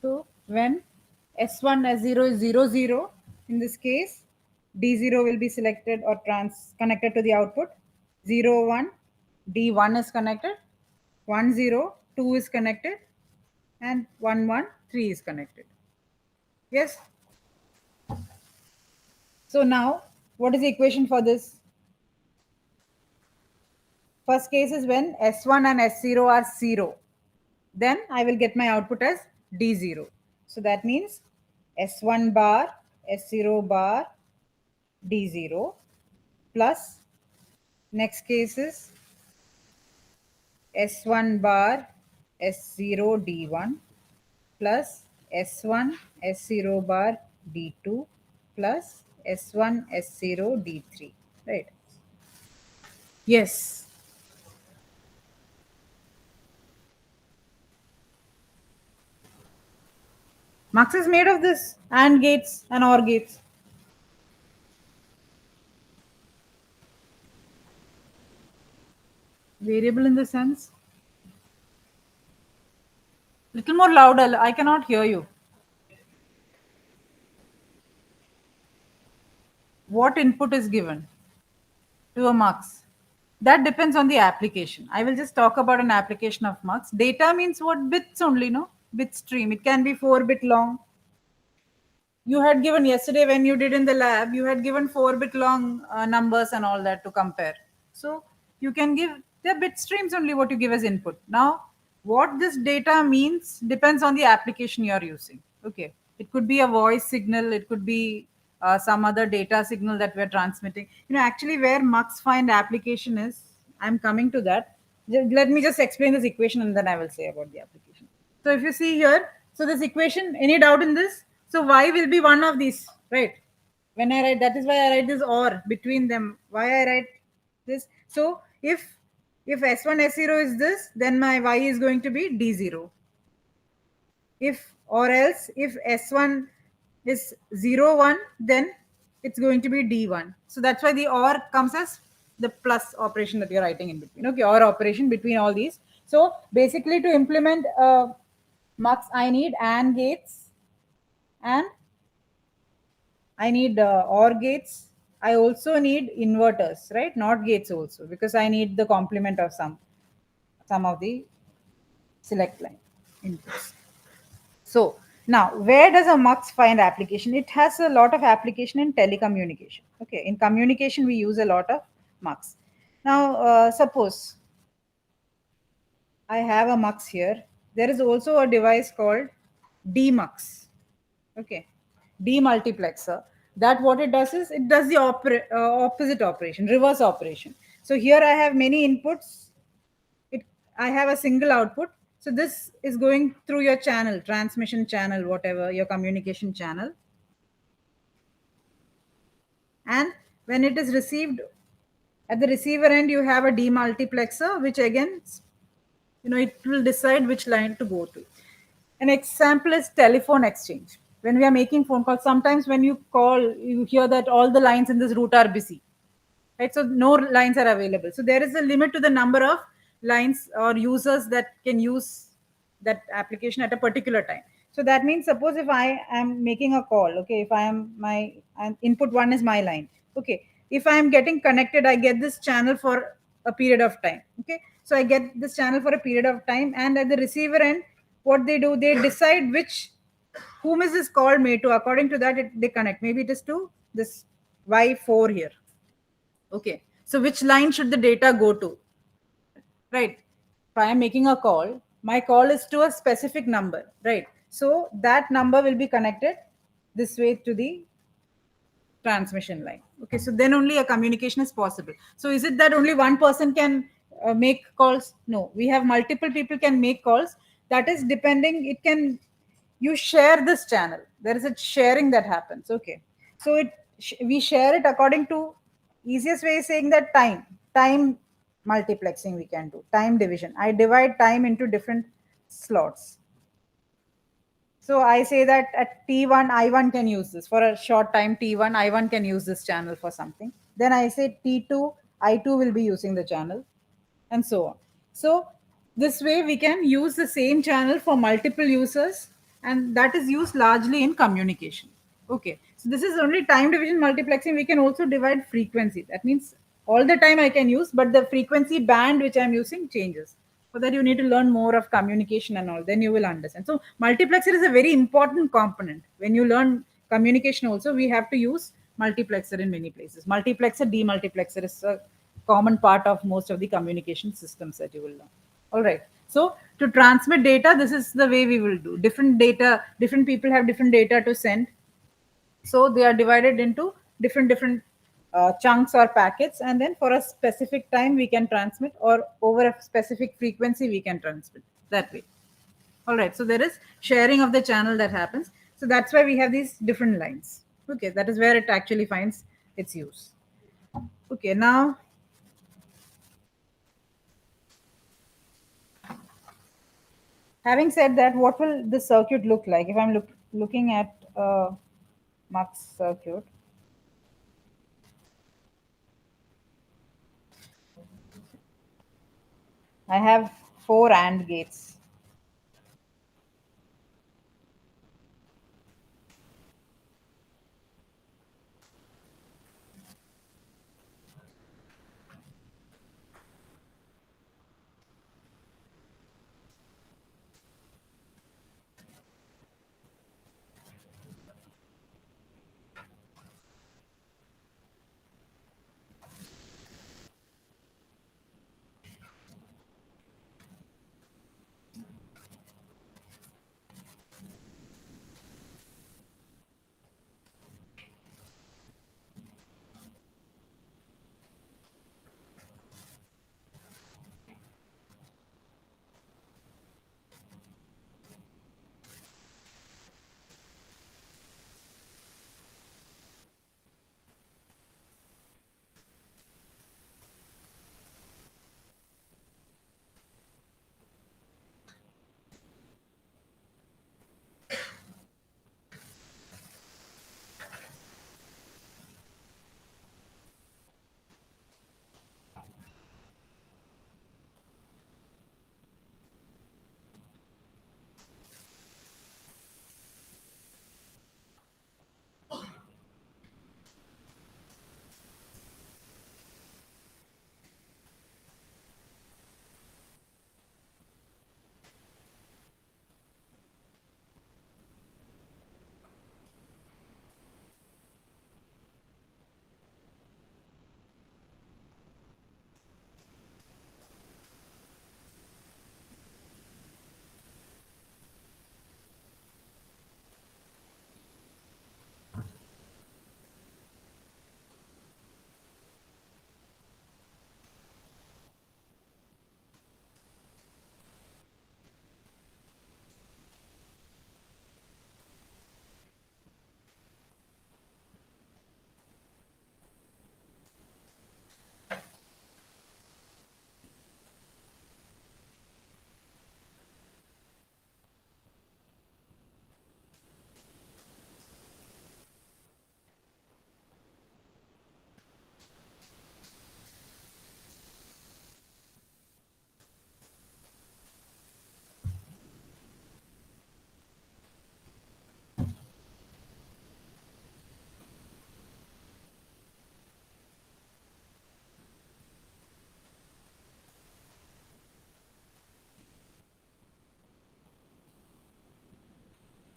So when S1 S0 is 0 0, in this case D0 will be selected or connected to the output. 0 1, D1 is connected. 1 0, 2 is connected, and 1 1, 3 is connected. Yes. So now what is the equation for this? First case is when S1 and S0 are 0. Then I will get my output as D0. So that means S1 bar, S0 bar, D0 plus, next case is S1 bar, S0 D1 plus S1 S0 bar D2 plus S1 S0 D3. Right? Yes. Mux is made of this AND gates and OR gates. Variable in the sense? Little more louder. I cannot hear you. What input is given to a mux? That depends on the application. I will just talk about an application of mux. Data means what? Bits only, no? Bit stream. It can be 4-bit long. You had given yesterday when you did in the lab, you had given 4-bit long numbers and all that to compare. So you can give the bit streams only what you give as input. Now, what this data means depends on the application you are using. Okay. It could be a voice signal, it could be some other data signal that we're transmitting. Actually, where mux find application is, I'm coming to that. Let me just explain this equation and then I will say about the application. So if you see here, so this equation, any doubt in this? So y will be one of these, right? When I write, that is why I write this or between them. Why I write this? So if s1 s0 is this, then my y is going to be d0. If or else if s1 is 0 1, then it's going to be d1. So that's why the or comes as the plus operation that you're writing in between. Okay, or operation between all these. So basically, to implement mux, I need and gates, and I need or gates. I also need inverters, right? Not gates also, because I need the complement of some of the select line inputs. So now, where does a mux find application? It has a lot of application in telecommunication. Okay, in communication we use a lot of mux. Now, suppose I have a mux here. There is also a device called demux. Okay, demultiplexer. That what it does is it does the opposite operation, reverse operation. So here I have many inputs. it I have a single output. So this is going through your channel, transmission channel, whatever your communication channel, and when it is received at the receiver end, you have a demultiplexer, which again, it will decide which line to go to. An example is telephone exchange. When we are making phone calls, sometimes when you call, you hear that all the lines in this route are busy, right? So no lines are available. So there is a limit to the number of lines or users that can use that application at a particular time. So that means, suppose if I am making a call, okay, if I am my input one is my line, okay, if I am getting connected, I get this channel for a period of time, okay, so I get this channel for a period of time, and at the receiver end, what they do, they decide which whom is this call made to. According to that, they connect. Maybe it is to this y4 here. Okay. So which line should the data go to? Right. If I am making a call, my call is to a specific number. Right. So that number will be connected this way to the transmission line. Okay. So then only a communication is possible. So is it that only one person can make calls? No. We have multiple people can make calls. That is depending. It can, you share this channel. There is a sharing that happens. Okay. So we share it according to, easiest way is saying that time multiplexing we can do, time division. I divide time into different slots. So I say that at T1, I1 can use this for a short time. T1, I1 can use this channel for something. Then I say T2, I2 will be using the channel, and so on. So this way we can use the same channel for multiple users, and that is used largely in communication. Okay, so this is only time division multiplexing. We can also divide frequency. That means all the time I can use, but the frequency band which I'm using changes. For that, you need to learn more of communication and all. Then you will understand. So multiplexer is a very important component. When you learn communication, also we have to use multiplexer in many places. Multiplexer, demultiplexer is a common part of most of the communication systems that you will learn. All right. So to transmit data, this is the way we will do. Different data, different people have different data to send. So they are divided into different chunks or packets, and then for a specific time we can transmit, or over a specific frequency we can transmit that way. All right. So there is sharing of the channel that happens. So that's why we have these different lines. Okay. That is where it actually finds its use. Okay. Now, having said that, what will the circuit look like if I'm looking at mux circuit? I have four AND gates.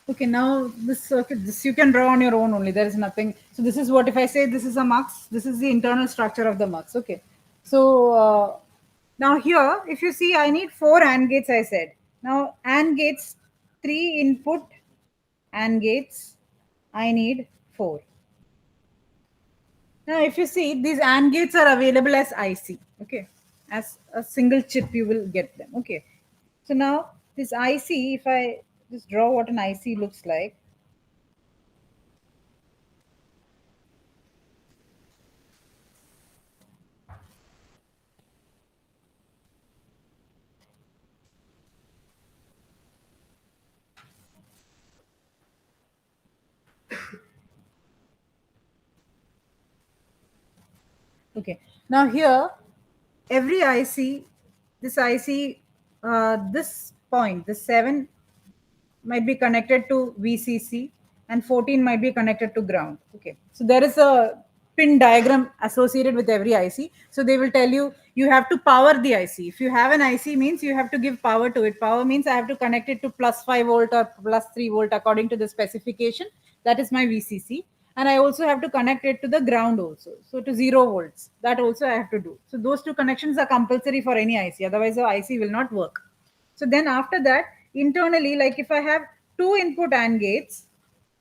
Okay, now this circuit, this you can draw on your own only. There is nothing. So this is what if I say this is a mux. This is the internal structure of the mux. Okay. So now here, if you see, I need four AND gates. I said now AND gates, three input AND gates. I need four. Now, if you see, these AND gates are available as IC. Okay, as a single chip, you will get them. Okay. So now this IC, if I just draw what an IC looks like. Okay. Now here, every IC, this IC, this point, the 7 might be connected to VCC and 14 might be connected to ground. Okay. So there is a pin diagram associated with every IC. So they will tell you you have to power the IC. If you have an IC means you have to give power to it. Power means I have to connect it to plus 5 volt or plus 3 volt according to the specification. That is my VCC. And I also have to connect it to the ground also. So to 0 volts. That also I have to do. So those two connections are compulsory for any IC. Otherwise the IC will not work. So then after that, internally, like if I have two input AND gates,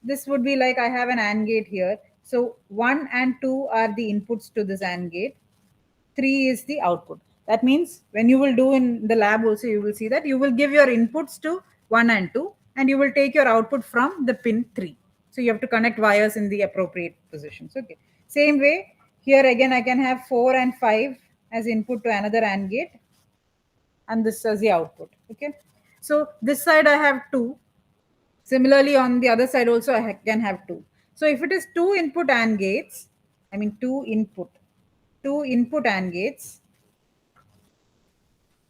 this would be like I have an AND gate here. So 1 and 2 are the inputs to this AND gate. 3 is the output. That means when you will do in the lab also, you will see that you will give your inputs to 1 and 2 and you will take your output from the pin 3. So you have to connect wires in the appropriate positions. Okay. Same way, here again I can have 4 and 5 as input to another AND gate and this as the output. Okay. So this side I have 2. Similarly, on the other side also I can have 2. So if it is 2 input AND gates, I mean 2 input AND gates,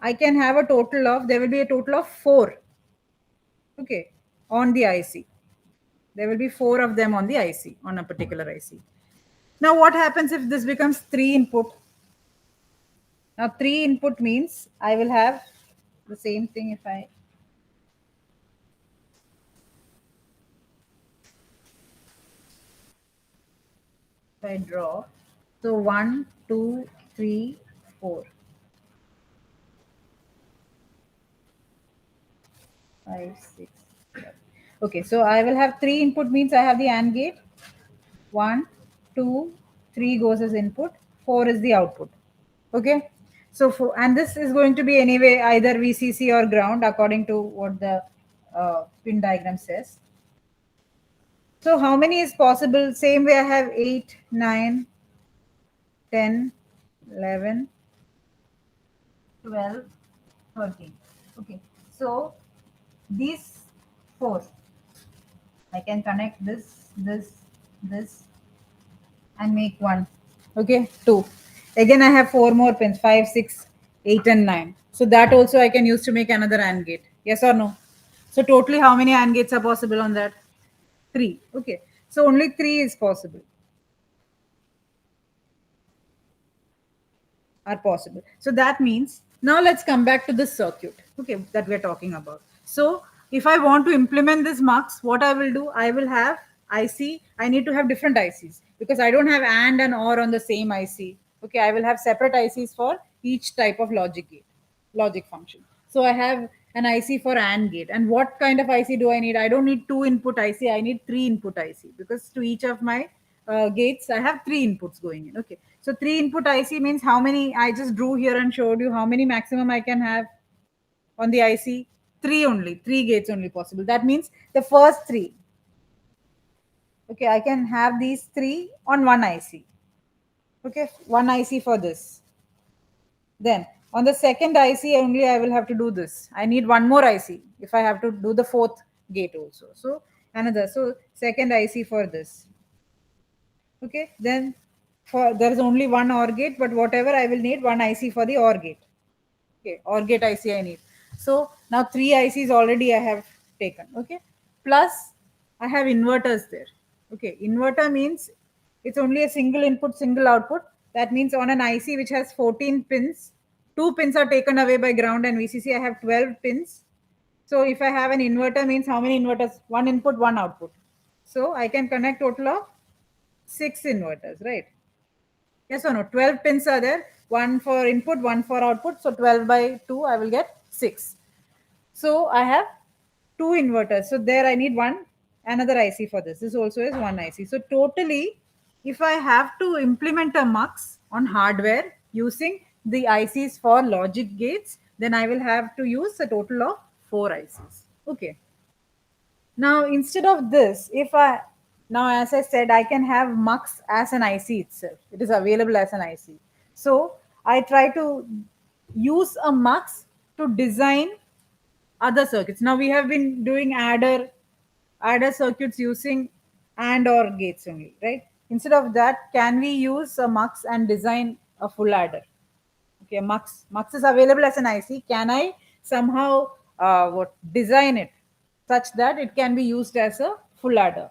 I can have a total of, there will be a total of 4. Okay. On the IC. There will be 4 of them on the IC, on a particular IC. Now what happens if this becomes 3 input? Now 3 input means I will have the same thing if I draw. So 1, 2, 3, 4, 5, 6, 7. Okay, so I will have 3 input means I have the AND gate. 1, 2, 3 goes as input, 4 is the output. Okay, so and this is going to be anyway either VCC or ground according to what the pin diagram says. So how many is possible? Same way I have 8, 9, 10, 11, 12, 13. Okay, so these 4, I can connect this, and make 1. Okay, 2. Again, I have 4 more pins 5, 6, 8, and 9. So that also I can use to make another AND gate. Yes or no? So, totally, how many AND gates are possible on that? 3. Okay, so only 3 is possible. Are possible. So that means now let's come back to this circuit, okay, that we're talking about. So if I want to implement this mux, what I will do, I will have IC. I need to have different ICs because I don't have and or on the same IC. Okay, I will have separate ICs for each type of logic gate, logic function. So I have an IC for AND gate. And what kind of IC do I need? I don't need 2 input IC. I need 3 input IC because to each of my gates, I have 3 inputs going in. Okay. So 3 input IC means how many I just drew here and showed you how many maximum I can have on the IC. 3 only. 3 gates only possible. That means the first 3. Okay. I can have these 3 on one IC. Okay. One IC for this. Then on the second IC only I will have to do this. I need one more IC if I have to do the fourth gate also. So another. So second IC for this. Okay. Then for there is only one OR gate, but whatever I will need one IC for the OR gate. Okay. OR gate IC I need. So now 3 ICs already I have taken. Okay. Plus I have inverters there. Okay. Inverter means it's only a single input, single output. That means on an IC which has 14 pins, 2 pins are taken away by ground and VCC. I have 12 pins. So if I have an inverter, means how many inverters? One input, one output. So I can connect total of 6 inverters, right? Yes or no? 12 pins are there. One for input, one for output. So 12 by 2, I will get 6. So I have 2 inverters. So there I need another IC for this. This also is one IC. So totally, if I have to implement a mux on hardware using the ICs for logic gates, then I will have to use a total of 4 ICs. Okay. Now, instead of this, if I now, as I said, I can have mux as an IC itself. It is available as an IC. So I try to use a mux to design other circuits. Now we have been doing adder circuits using and or gates only, right? Instead of that, can we use a mux and design a full adder? Okay, mux is available as an IC. Can I somehow what design it such that it can be used as a full adder?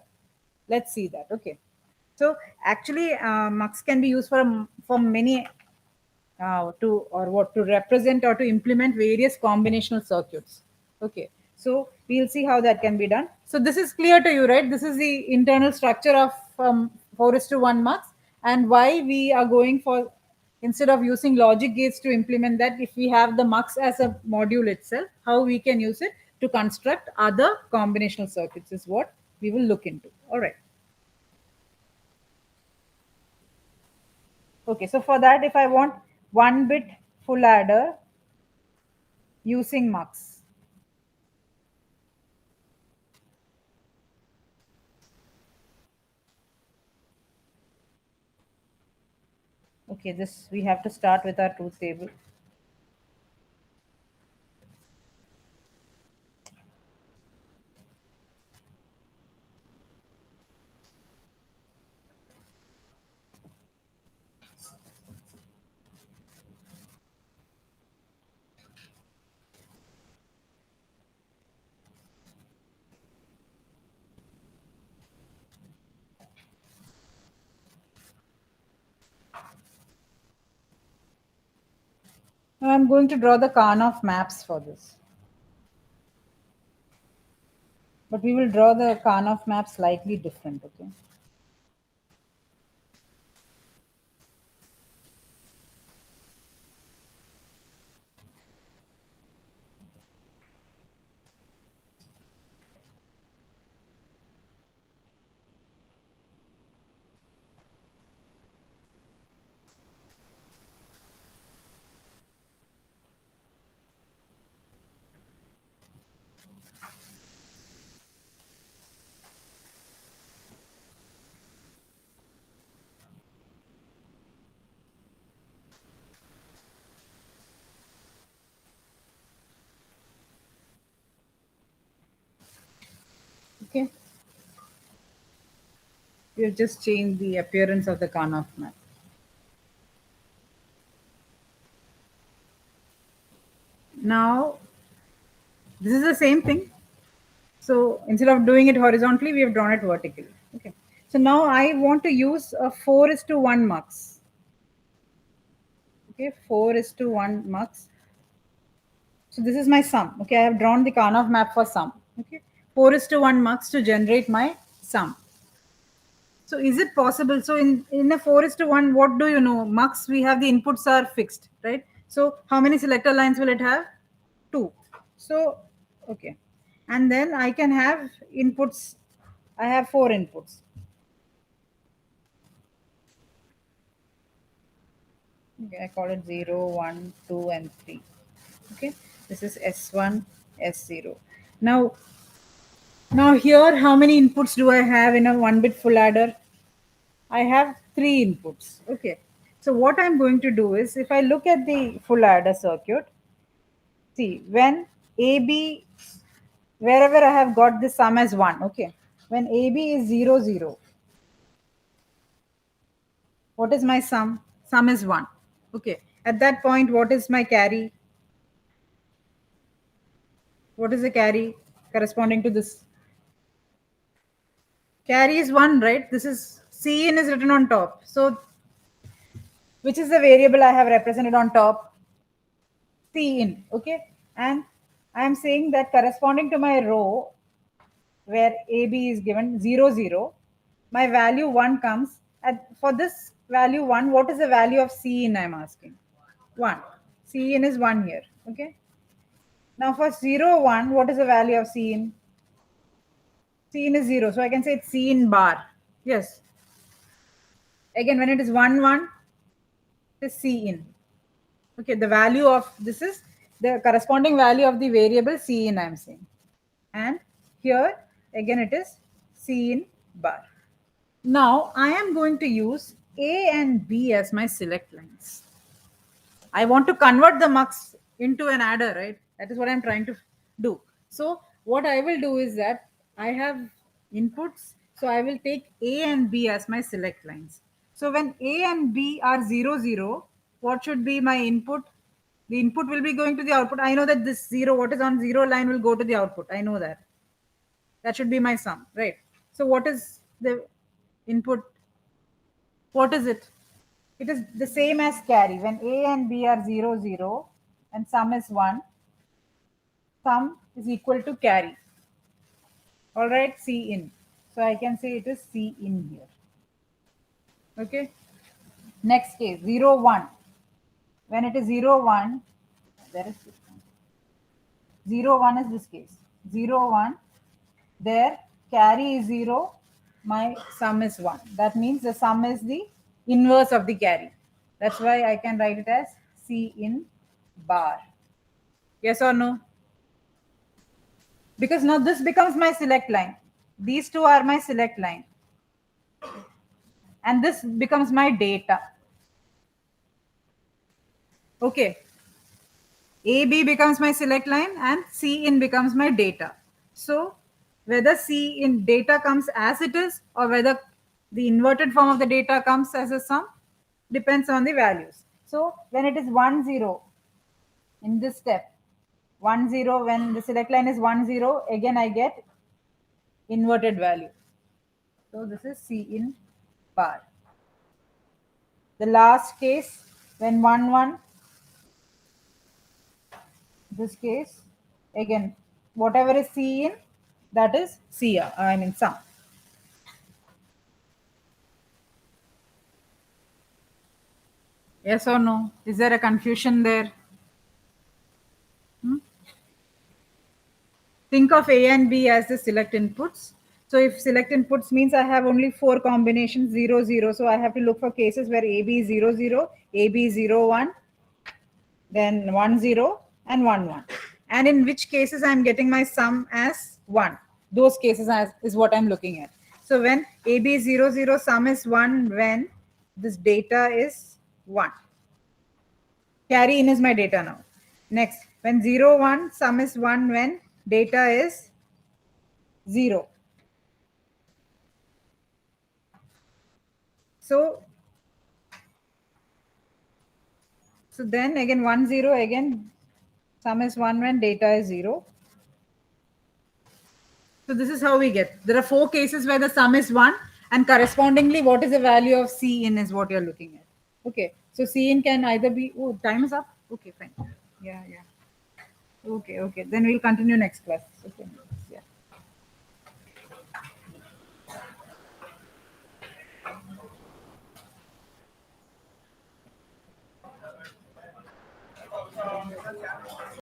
Let's see that. Okay, so actually mux can be used for many to or what to represent or to implement various combinational circuits. Okay, so we'll see how that can be done. So this is clear to you, right? This is the internal structure of 4 is to 1 mux, and why we are going for, instead of using logic gates to implement that, if we have the mux as a module itself, how we can use it to construct other combinational circuits is what we will look into. All right. Okay, so for that, if I want 1 bit full adder using mux. Okay, this we have to start with our truth table. Now I'm going to draw the Karnaugh maps for this. But we will draw the Karnaugh map slightly different, okay? Okay. We have just changed the appearance of the Karnaugh map. Now, this is the same thing. So instead of doing it horizontally, we have drawn it vertically. Okay. So now I want to use a 4 is to 1 mux. Okay, 4 is to 1 mux. So this is my sum. Okay, I have drawn the Karnaugh map for sum. Okay, 4 is to 1 mux to generate my sum. So is it possible? So in a 4 is to 1, what do you know? Mux, we have the inputs are fixed, right? So how many selector lines will it have? 2. So, okay. And then I can have inputs. I have 4 inputs. Okay, I call it 0, 1, 2, and 3. Okay, this is S1, S0. Now, now here, how many inputs do I have in a 1-bit full adder? I have 3 inputs. Okay. So what I'm going to do is, if I look at the full adder circuit, see when AB, wherever I have got the sum as 1, okay. When AB is 0, 0, what is my sum? Sum is 1. Okay. At that point, what is my carry? What is the carry corresponding to this? Carry is 1, right? This is Cin is written on top. So which is the variable I have represented on top? Cin. Okay. And I am saying that corresponding to my row where AB is given 0, 0, my value 1 comes. For this value 1, what is the value of C in? I'm asking. 1. C in is 1 here. Okay. Now for 0, 1, what is the value of C in? C in is 0. So I can say it's C in bar. Yes. Again, when it is 1, 1, it is C in. Okay. The value of this is the corresponding value of the variable C in, I'm saying. And here again it is C in bar. Now I am going to use A and B as my select lines. I want to convert the mux into an adder, right? That is what I'm trying to do. So what I will do is that I have inputs. So I will take A and B as my select lines. So when A and B are 0, 0, what should be my input? The input will be going to the output. I know that this 0, what is on 0 line will go to the output. I know that. That should be my sum, right? So what is the input? What is it? It is the same as carry. When A and B are 0, 0 and sum is 1, sum is equal to carry. All right, C in. So I can say it is C in here. Okay. Next case, 0, 1. When it is 0, 1, there is 0, 1 is this case. 0, 1, there carry is 0, my sum is 1. That means the sum is the inverse of the carry. That's why I can write it as C in bar. Yes or no? Because now this becomes my select line. These two are my select line. And this becomes my data. Okay. AB becomes my select line and C in becomes my data. So whether C in data comes as it is or whether the inverted form of the data comes as a sum depends on the values. So when it is 1, 0 in this step, 1, 0, when the select line is 1, 0, again I get inverted value. So this is C in bar. The last case, when 1, 1, this case, again, whatever is C in, that is CR, I mean sum. Yes or no? Is there a confusion there? Think of A and B as the select inputs. So if select inputs means I have only 4 combinations 0, 0. So I have to look for cases where AB is 0, 0, AB is 0, 1, then 1, 0 and 1, 1. And in which cases I'm getting my sum as 1. Those cases is what I'm looking at. So when AB is 0, 0, sum is 1 when this data is 1. Carry in is my data now. Next, when 0, 1, sum is 1 when data is 0. So then again 1, 0, again sum is 1 when data is 0. So this is how we get. There are 4 cases where the sum is 1 and correspondingly what is the value of C in is what you're looking at. Okay. So C in can either be, oh, time is up. Okay, fine. Yeah. Okay. Then we'll continue next class. Okay.